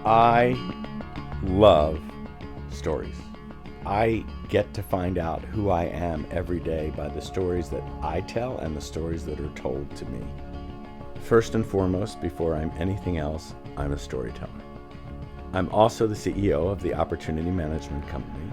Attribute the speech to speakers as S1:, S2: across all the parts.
S1: I love stories. I get to find out who I am every day by the stories that I tell and the stories that are told to me. First and foremost, before I'm anything else, I'm a storyteller. I'm also the CEO of the Opportunity Management Company,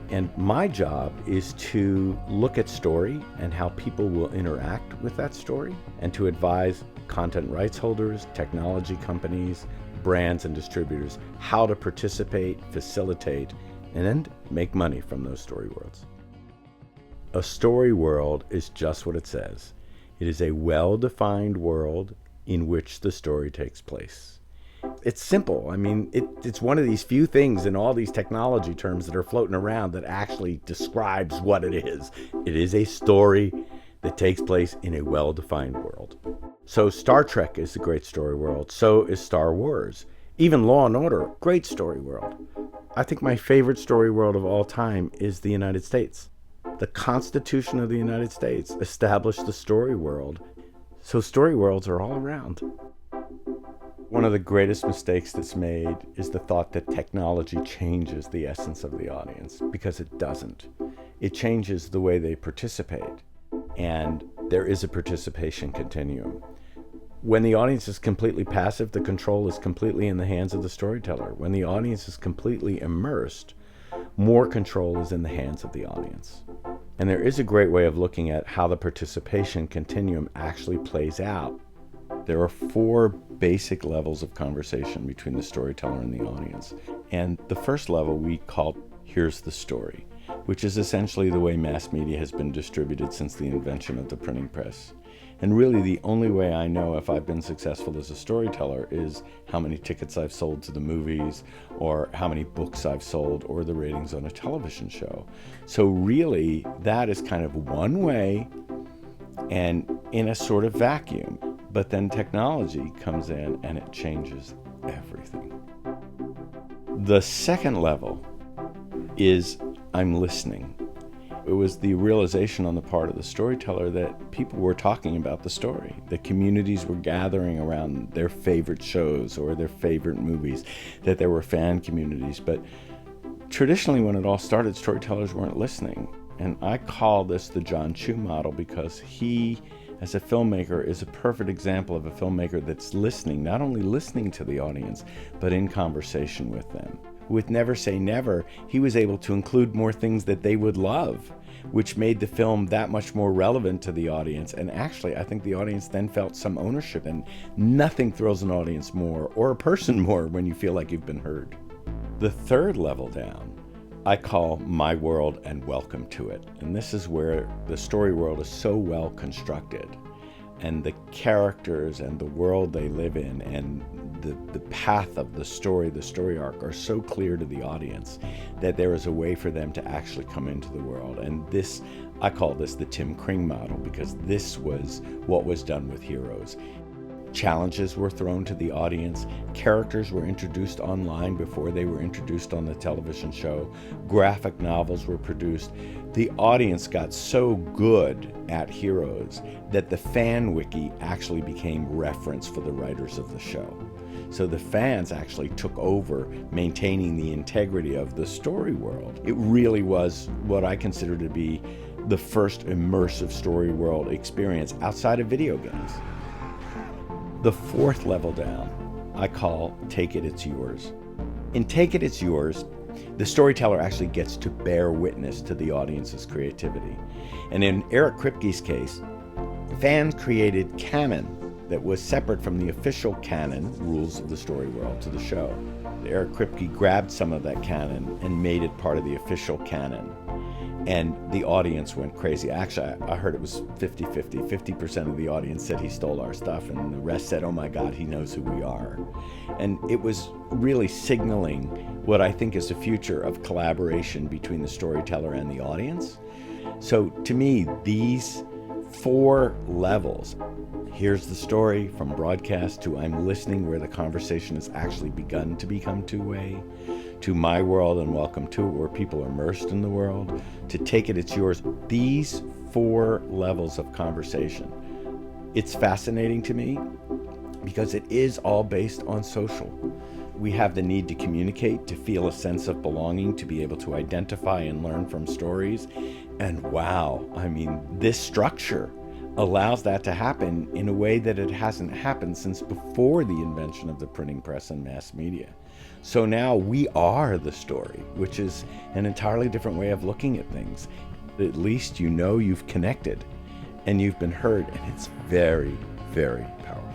S1: and my job is to look at story and how people will interact with that story, and to advise content rights holders, technology companies, brands, and distributors how to participate, facilitate, and make money from those story worlds. A story world is just what it says. It is a well-defined world in which the story takes place. It's simple. I mean, it's one of these few things in all these technology terms that are floating around that actually describes what it is. It is a story that takes place in a well-defined world. So Star Trek is a great story world. So is Star Wars. Even Law and Order, great story world. I think my favorite story world of all time is the United States. The Constitution of the United States established the story world. So story worlds are all around. One of the greatest mistakes that's made is the thought that technology changes the essence of the audience, because it doesn't. It changes the way they participate, and there is a participation continuum. When the audience is completely passive, the control is completely in the hands of the storyteller. When the audience is completely immersed, more control is in the hands of the audience. And there is a great way of looking at how the participation continuum actually plays out. There are 4 basic levels of conversation between the storyteller and the audience. And the first level we call Here's the Story, which is essentially the way mass media has been distributed since the invention of the printing press. And really the only way I know if I've been successful as a storyteller is how many tickets I've sold to the movies, or how many books I've sold, or the ratings on a television show. So really, that is kind of one way and in a sort of vacuum. But then technology comes in and it changes everything. The second level is I'm listening. It was the realization on the part of the storyteller that people were talking about the story, that communities were gathering around their favorite shows or their favorite movies, that there were fan communities. But traditionally, when it all started, storytellers weren't listening. And I call this the John Chu model because he, as a filmmaker, is a perfect example of a filmmaker that's listening, not only listening to the audience, but in conversation with them. With Never Say Never, he was able to include more things that they would love, which made the film that much more relevant to the audience. And actually, I think the audience then felt some ownership, and nothing thrills an audience more, or a person more, when you feel like you've been heard. The third level down, I call My World and Welcome to It. And this is where the story world is so well constructed, and the characters and the world they live in and the path of the story arc are so clear to the audience that there is a way for them to actually come into the world. And this, I call this the Tim Kring model, because this was what was done with Heroes. Challenges were thrown to the audience. Characters were introduced online before they were introduced on the television show. Graphic novels were produced. The audience got so good at Heroes that the fan wiki actually became reference for the writers of the show. So the fans actually took over maintaining the integrity of the story world. It really was what I consider to be the first immersive story world experience outside of video games. The fourth level down, I call Take It, It's Yours. In Take It, It's Yours, the storyteller actually gets to bear witness to the audience's creativity. And in Eric Kripke's case, fans created canon that was separate from the official canon rules of the story world to the show. Eric Kripke grabbed some of that canon and made it part of the official canon. And the audience went crazy. Actually, I heard it was 50-50. 50% of the audience said he stole our stuff, and the rest said, oh my God, he knows who we are. And it was really signaling what I think is the future of collaboration between the storyteller and the audience. So to me, these 4 levels, here's the story from broadcast to I'm listening, where the conversation has actually begun to become two-way, to My World and Welcome to It, where people are immersed in the world, to Take It, It's Yours. These 4 levels of conversation, it's fascinating to me because it is all based on social. We have the need to communicate, to feel a sense of belonging, to be able to identify and learn from stories. And wow, I mean, this structure allows that to happen in a way that it hasn't happened since before the invention of the printing press and mass media. So now we are the story, which is an entirely different way of looking at things. At least you know you've connected and you've been heard, and it's very, very powerful.